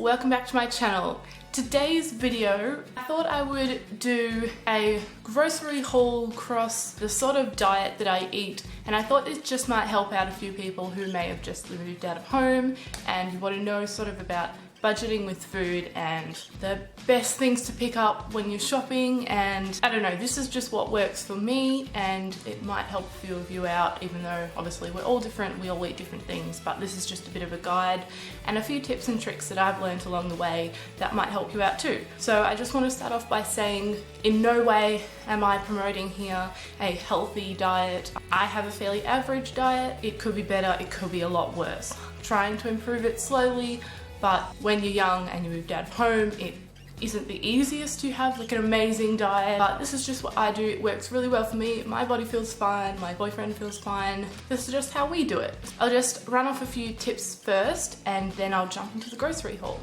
welcome back to my channel. Today's video, I thought I would do a grocery haul across the sort of diet that I eat, and I thought this just might help out a few people who may have just moved out of home and you want to know sort of about budgeting with food and the best things to pick up when you're shopping. And I don't know, this is just what works for me and it might help a few of you out, even though obviously we're all different, we all eat different things, but this is just a bit of a guide and a few tips and tricks that I've learned along the way that might help you out too. So I just want to start off by saying in no way am I promoting here a healthy diet. I have a fairly average diet. It could be better, it could be a lot worse. I'm trying to improve it slowly. But when you're young and you moved out of home, it isn't the easiest to have like an amazing diet. But this is just what I do. It works really well for me. My body feels fine. My boyfriend feels fine. This is just how we do it. I'll just run off a few tips first and then I'll jump into the grocery haul.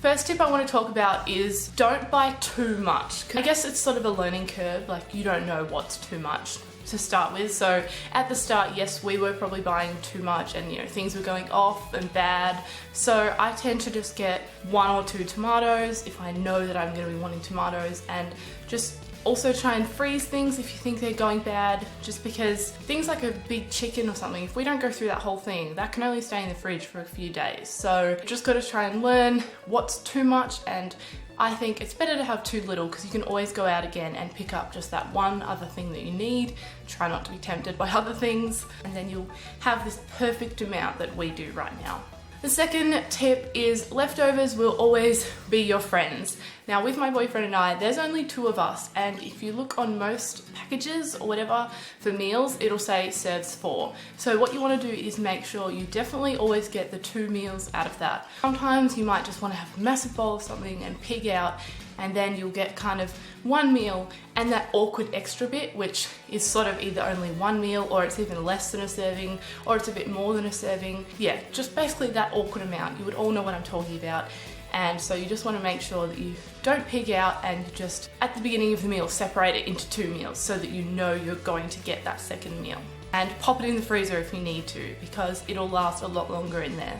First tip I want to talk about is don't buy too much. I guess it's sort of a learning curve, like you don't know what's too much to start with. So at the start, yes, we were probably buying too much and things were going off and bad. So I tend to just get 1 or 2 tomatoes if I know that I'm going to be wanting tomatoes, and just also try and freeze things if you think they're going bad, just because things like a big chicken or something, if we don't go through that whole thing, that can only stay in the fridge for a few days. So just got to try and learn what's too much, and I think it's better to have too little because you can always go out again and pick up just that one other thing that you need. Try not to be tempted by other things, and then you'll have this perfect amount that we do right now. The second tip is leftovers will always be your friends. Now with my boyfriend and I, there's only 2 of us, and if you look on most packages or whatever for meals, it'll say serves 4. So what you want to do is make sure you definitely always get the 2 meals out of that. Sometimes you might just want to have a massive bowl of something and pig out, and then you'll get kind of 1 meal and that awkward extra bit, which is sort of either only 1 meal or it's even less than a serving or it's a bit more than a serving. Yeah, just basically that awkward amount. You would all know what I'm talking about. And so you just want to make sure that you don't pig out and just at the beginning of the meal separate it into 2 meals so that you know you're going to get that second meal. And pop it in the freezer if you need to, because it'll last a lot longer in there.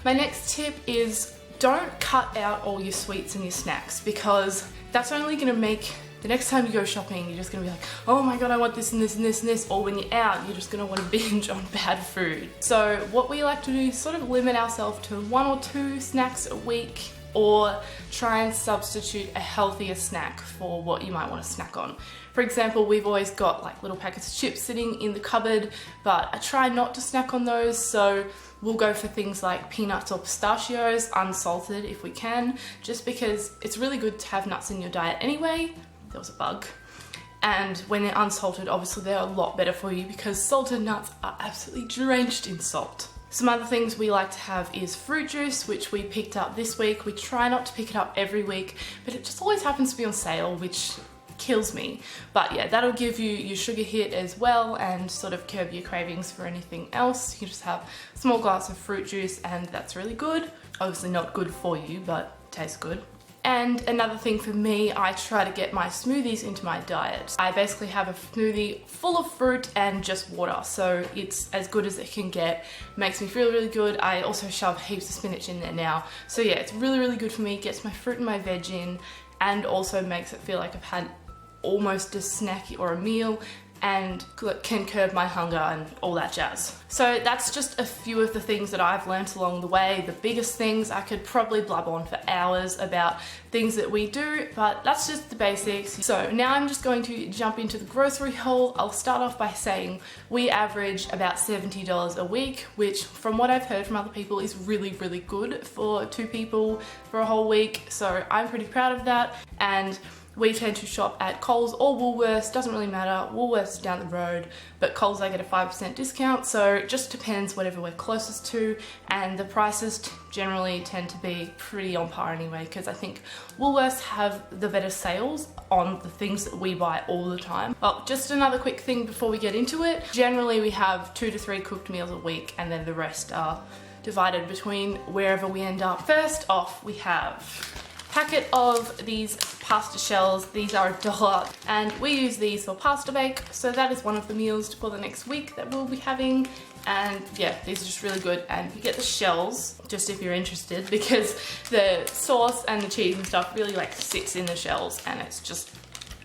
My next tip is don't cut out all your sweets and your snacks, because that's only going to make the next time you go shopping, you're just going to be like, oh my god, I want this and this and this and this, or when you're out, you're just going to want to binge on bad food. So what we like to do is sort of limit ourselves to 1 or 2 snacks a week, or try and substitute a healthier snack for what you might want to snack on. For example, we've always got like little packets of chips sitting in the cupboard, but I try not to snack on those, so we'll go for things like peanuts or pistachios, unsalted if we can, just because it's really good to have nuts in your diet anyway. There was a bug. And when they're unsalted, obviously they're a lot better for you because salted nuts are absolutely drenched in salt. Some other things we like to have is fruit juice, which we picked up this week. We try not to pick it up every week, but it just always happens to be on sale, which kills me. But yeah, that'll give you your sugar hit as well and sort of curb your cravings for anything else. You can just have a small glass of fruit juice and that's really good. Obviously not good for you, but tastes good. And another thing for me, I try to get my smoothies into my diet. I basically have a smoothie full of fruit and just water, so it's as good as it can get. Makes me feel really good. I also shove heaps of spinach in there now. So yeah, it's really, really good for me. Gets my fruit and my veg in, and also makes it feel like I've had almost a snack or a meal, and can curb my hunger and all that jazz. So that's just a few of the things that I've learnt along the way. The biggest things, I could probably blab on for hours about things that we do, but that's just the basics. So now I'm just going to jump into the grocery haul. I'll start off by saying we average about $70 a week, which from what I've heard from other people is really, really good for 2 people for a whole week. So I'm pretty proud of that. And we tend to shop at Coles or Woolworths, doesn't really matter. Woolworths is down the road, but Coles I get a 5% discount, so it just depends whatever we're closest to, and the prices generally tend to be pretty on par anyway, because I think Woolworths have the better sales on the things that we buy all the time. Well, just another quick thing before we get into it. Generally we have 2 to 3 cooked meals a week, and then the rest are divided between wherever we end up. First off, we have packet of these pasta shells. These are $1 and we use these for pasta bake, so that is one of the meals for the next week that we'll be having. And yeah, these are just really good, and you get the shells just if you're interested, because the sauce and the cheese and stuff really like sits in the shells and it's just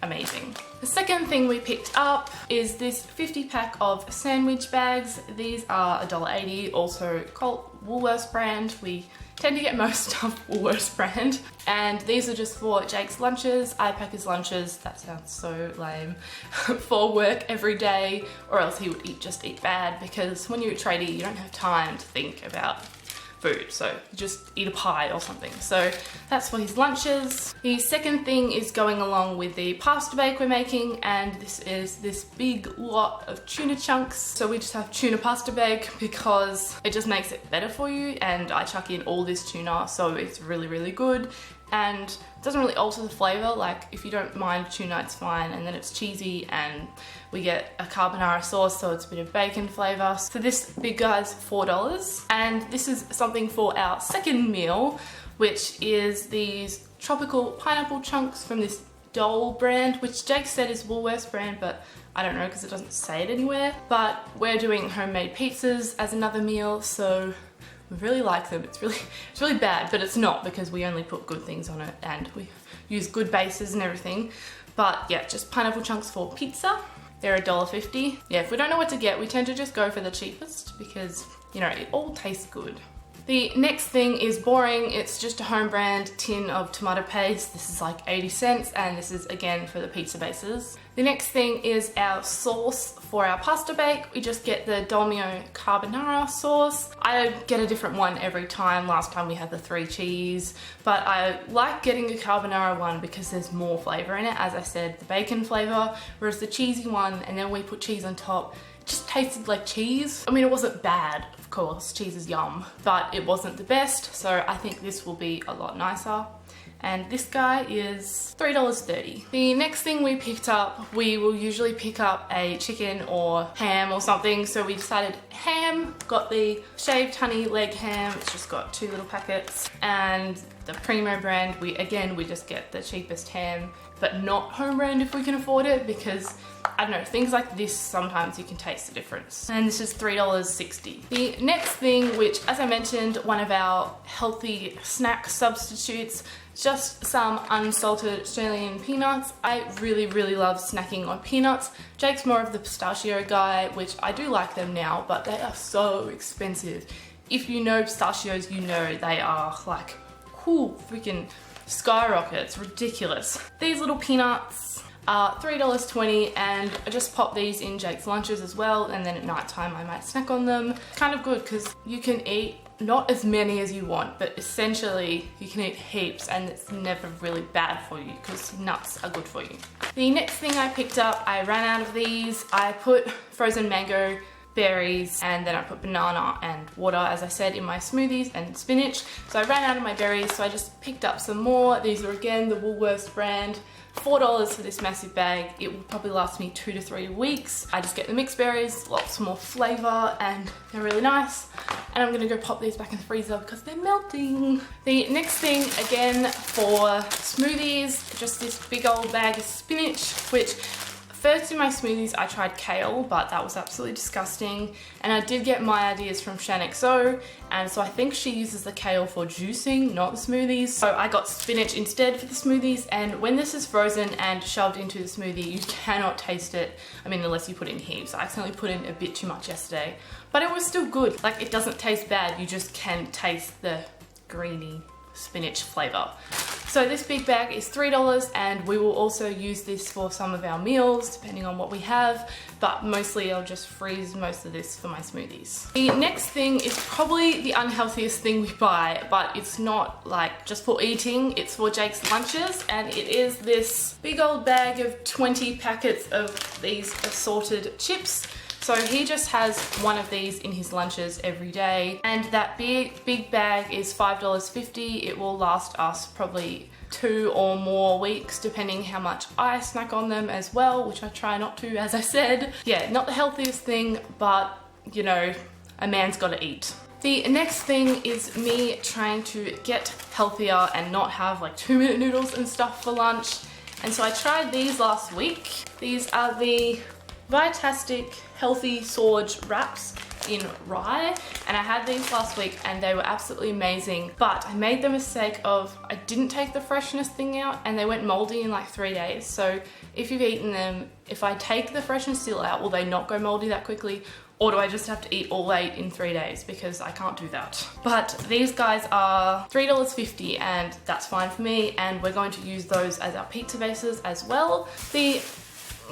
amazing. The second thing we picked up is this 50 pack of sandwich bags. These are $1.80, also Colt Woolworths brand. We tend to get most stuff Woolworths brand. And these are just for Jake's lunches. I pack his lunches, that sounds so lame, for work every day, or else he would just eat bad, because when you're a tradie, you don't have time to think about food, so you just eat a pie or something. So that's for his lunches. The second thing is going along with the pasta bake we're making, and this is this big lot of tuna chunks. So we just have tuna pasta bake because it just makes it better for you, and I chuck in all this tuna, so it's really, really good. And it doesn't really alter the flavor. Like, if you don't mind tuna, it's fine. And then it's cheesy, and we get a carbonara sauce, so it's a bit of bacon flavor. So this big guy's $4. And this is something for our second meal, which is these tropical pineapple chunks from this Dole brand, which Jake said is Woolworths brand, but I don't know because it doesn't say it anywhere. But we're doing homemade pizzas as another meal, so we really like them. It's really bad, but it's not, because we only put good things on it and we use good bases and everything. But yeah, just pineapple chunks for pizza. They're $1.50. Yeah, if we don't know what to get, we tend to just go for the cheapest because, you know, it all tastes good. The next thing is boring. It's just a home brand tin of tomato paste. This is like 80 cents, and this is again for the pizza bases. The next thing is our sauce for our pasta bake. We just get the Dolmio carbonara sauce. I get a different one every time. Last time we had the 3 cheese, but I like getting the carbonara one because there's more flavor in it. As I said, the bacon flavor, whereas the cheesy one, and then we put cheese on top, just tasted like cheese. I mean, it wasn't bad, of course, cheese is yum, but it wasn't the best, so I think this will be a lot nicer. And this guy is $3.30. The next thing we picked up, we will usually pick up a chicken or ham or something, so we decided ham. Got the shaved honey leg ham, it's just got 2 little packets, and the Primo brand, we just get the cheapest ham, but not home brand if we can afford it, because I don't know, things like this, sometimes you can taste the difference. And this is $3.60. The next thing, which, as I mentioned, one of our healthy snack substitutes, just some unsalted Australian peanuts. I really, really love snacking on peanuts. Jake's more of the pistachio guy, which I do like them now, but they are so expensive. If you know pistachios, you know they are like, whoo, freaking skyrocket. It's ridiculous. These little peanuts are $3.20, and I just pop these in Jake's lunches as well, and then at night time I might snack on them. Kind of good because you can eat not as many as you want, but essentially you can eat heaps, and it's never really bad for you because nuts are good for you. The next thing I picked up, I ran out of these. I put frozen mango, berries, and then I put banana and water, as I said, in my smoothies, and spinach. So I ran out of my berries, so I just picked up some more. These are again the Woolworths brand. $4 for this massive bag. It will probably last me 2 to 3 weeks. I just get the mixed berries, lots more flavor, and they're really nice. And I'm gonna go pop these back in the freezer because they're melting. The next thing, again, for smoothies, just this big old bag of spinach, which first in my smoothies I tried kale, but that was absolutely disgusting. And I did get my ideas from ShanXO, and so I think she uses the kale for juicing, not the smoothies. So I got spinach instead for the smoothies, and when this is frozen and shoved into the smoothie, you cannot taste it. I mean, unless you put in heaps. I accidentally put in a bit too much yesterday, but it was still good. Like, it doesn't taste bad, you just can taste the greeny spinach flavor. So this big bag is $3, and we will also use this for some of our meals, depending on what we have, but mostly I'll just freeze most of this for my smoothies. The next thing is probably the unhealthiest thing we buy, but it's not like just for eating, it's for Jake's lunches, and it is this big old bag of 20 packets of these assorted chips. So he just has one of these in his lunches every day, and that big bag is $5.50. It will last us probably 2 or more weeks, depending how much I snack on them as well, which I try not to, as I said. Yeah, not the healthiest thing, but you know, a man's gotta eat. The next thing is me trying to get healthier and not have like 2-minute noodles and stuff for lunch. And so I tried these last week. These are the Vitastic Healthy Sorge wraps in rye, and I had these last week and they were absolutely amazing, but I made the mistake of I didn't take the freshness thing out and they went moldy in like 3 days. So if you've eaten them, if I take the freshness seal out, will they not go moldy that quickly? Or do I just have to eat all 8 in 3 days? Because I can't do that. But these guys are $3.50 and that's fine for me, and we're going to use those as our pizza bases as well. The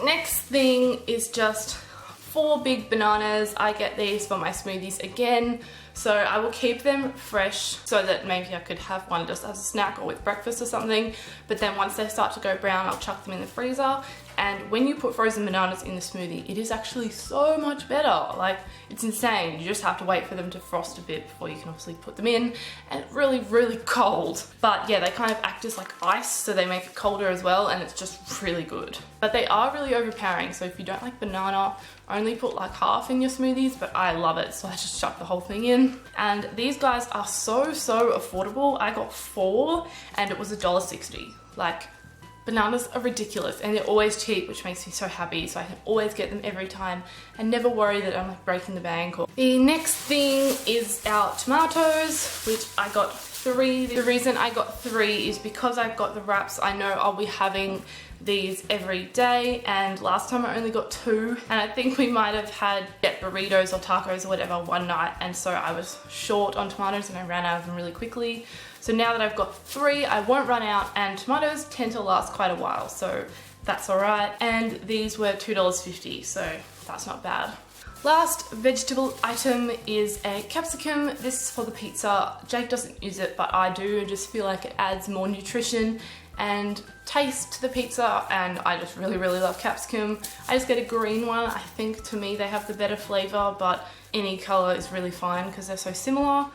next thing is just 4 big bananas. I get these for my smoothies again, so I will keep them fresh so that maybe I could have one just as a snack or with breakfast or something. But then once they start to go brown, I'll chuck them in the freezer. And when you put frozen bananas in the smoothie, it is actually so much better. Like, it's insane. You just have to wait for them to frost a bit before you can obviously put them in. And it's really, really cold. But yeah, they kind of act as like ice, so they make it colder as well, and it's just really good. But they are really overpowering, so if you don't like banana, only put like half in your smoothies, but I love it, so I just chuck the whole thing in. And these guys are so affordable. I got 4 and it was $1.60. Like, bananas are ridiculous and they're always cheap, which makes me so happy, so I can always get them every time and never worry that I'm like breaking the bank. The next thing is our tomatoes, which I got 3. The reason I got 3 is because I've got the wraps. I know I'll be having these every day, and last time I only got 2, and I think we might have had burritos or tacos or whatever one night, and so I was short on tomatoes and I ran out of them really quickly. So now that I've got 3, I won't run out, and tomatoes tend to last quite a while, so that's alright. And these were $2.50, so that's not bad. Last vegetable item is a capsicum. This is for the pizza. Jake doesn't use it, but I do. I just feel like it adds more nutrition and taste to the pizza, and I just really love capsicum. I just get a green one. I think to me they have the better flavor, but any color is really fine because they're so similar.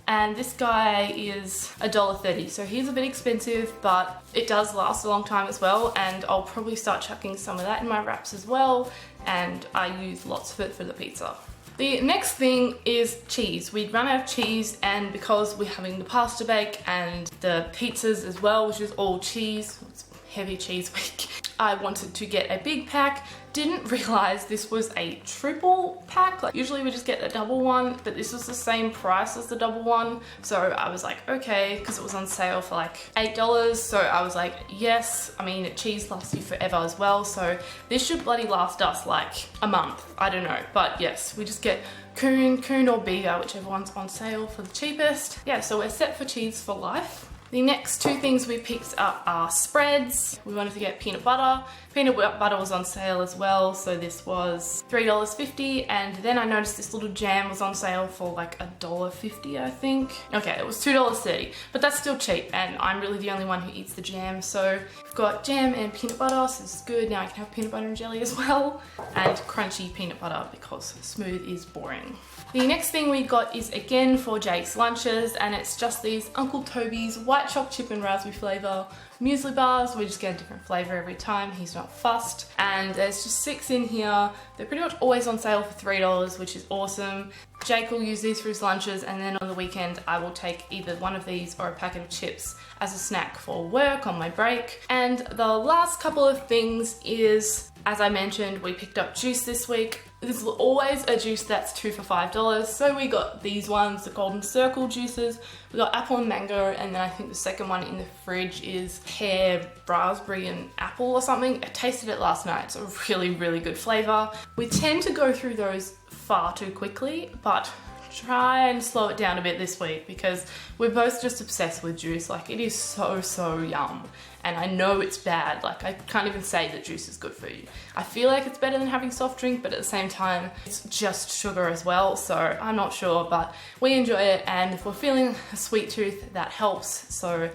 And this guy is $1.30, so he's a bit expensive, but it does last a long time as well, and I'll probably start chucking some of that in my wraps as well, and I use lots of it for the pizza. The next thing is cheese. We'd run out of cheese, and because we're having the pasta bake and the pizzas as well, which is all cheese, it's heavy cheese week, I wanted to get a big pack. Didn't realize this was a triple pack. Like, usually we just get a double one, but this was the same price as the double one. So I was like, okay, because it was on sale for like $8. So I was like, yes. I mean, cheese lasts you forever as well. So this should bloody last us like a month. I don't know. But yes, we just get Coon or Bega, whichever one's on sale for the cheapest. Yeah, so we're set for cheese for life. The next 2 things we picked up are spreads. We wanted to get peanut butter. Peanut butter was on sale as well, so this was $3.50, and then I noticed this little jam was on sale for like $1.50, I think. Okay, it was $2.30, but that's still cheap, and I'm really the only one who eats the jam, so we've got jam and peanut butter, so this is good. Now I can have peanut butter and jelly as well, and crunchy peanut butter because smooth is boring. The next thing we got is again for Jake's lunches, and it's just these Uncle Toby's white chocolate chip and raspberry flavour muesli bars. We just get a different flavour every time, he's not fussed. And there's just 6 in here. They're pretty much always on sale for $3, which is awesome. Jake will use these for his lunches, and then on the weekend I will take either one of these or a packet of chips as a snack for work on my break. And the last couple of things is, as I mentioned, we picked up juice this week. This is always a juice that's 2 for $5. So we got these ones, the Golden Circle juices. We got apple and mango, and then I think the second one in the fridge is pear, raspberry and apple or something. I tasted it last night. It's a really good flavor. We tend to go through those far too quickly, but try and slow it down a bit this week because we're both just obsessed with juice. Like, it is so yum. And I know it's bad. Like, I can't even say that juice is good for you. I feel like it's better than having soft drink, but at the same time, it's just sugar as well. So I'm not sure, but we enjoy it. And if we're feeling a sweet tooth, that helps. So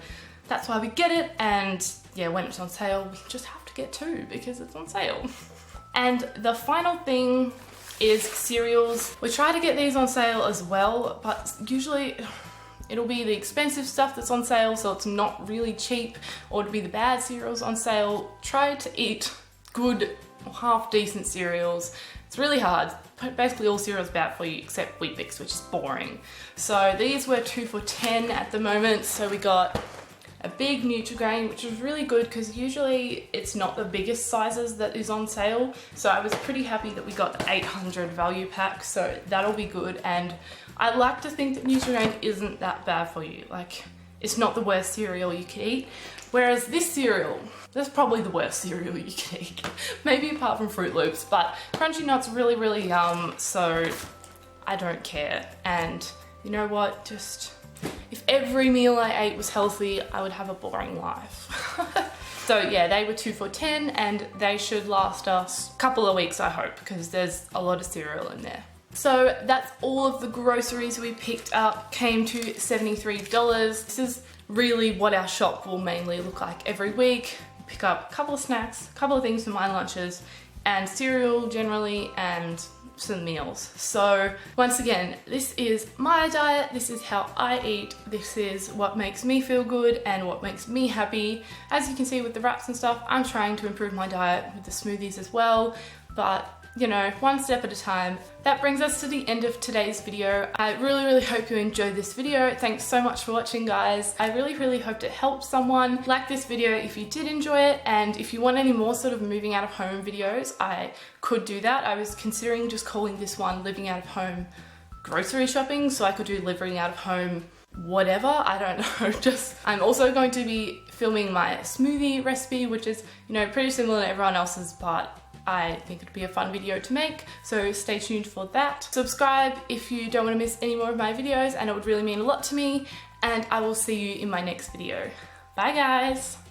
that's why we get it. And yeah, when it's on sale, we just have to get 2 because it's on sale. And the final thing is cereals. We try to get these on sale as well, but usually it'll be the expensive stuff that's on sale, so it's not really cheap, or it'll be the bad cereals on sale. Try to eat good half decent cereals. It's really hard. Basically all cereal's bad for you except Wheat Bix, which is boring. So these were 2 for $10 at the moment. So we got a big Nutri-Grain, which was really good because usually it's not the biggest sizes that is on sale. So I was pretty happy that we got the 800 value pack, so that'll be good. And I like to think that Nutri-Grain isn't that bad for you. Like, it's not the worst cereal you can eat. Whereas this cereal, that's probably the worst cereal you can eat. Maybe apart from Fruit Loops, but Crunchy Nut's really, really yum, so I don't care. And you know what, just, if every meal I ate was healthy, I would have a boring life. So yeah, they were 2 for $10 and they should last us a couple of weeks, I hope, because there's a lot of cereal in there. So that's all of the groceries we picked up, came to $73. This is really what our shop will mainly look like every week. Pick up a couple of snacks, a couple of things for my lunches, and cereal generally, and some meals. So once again, this is my diet, this is how I eat, this is what makes me feel good and what makes me happy. As you can see with the wraps and stuff, I'm trying to improve my diet with the smoothies as well, but you know, one step at a time. That brings us to the end of today's video. I really hope you enjoyed this video. Thanks so much for watching, guys. I really hoped it helped someone. Like this video if you did enjoy it, and if you want any more sort of moving out of home videos, I could do that. I was considering just calling this one living out of home grocery shopping, so I could do living out of home whatever, I don't know. Just, I'm also going to be filming my smoothie recipe, which is, you know, pretty similar to everyone else's, but I think it'd be a fun video to make, so stay tuned for that. Subscribe if you don't want to miss any more of my videos, and it would really mean a lot to me, and I will see you in my next video. Bye guys!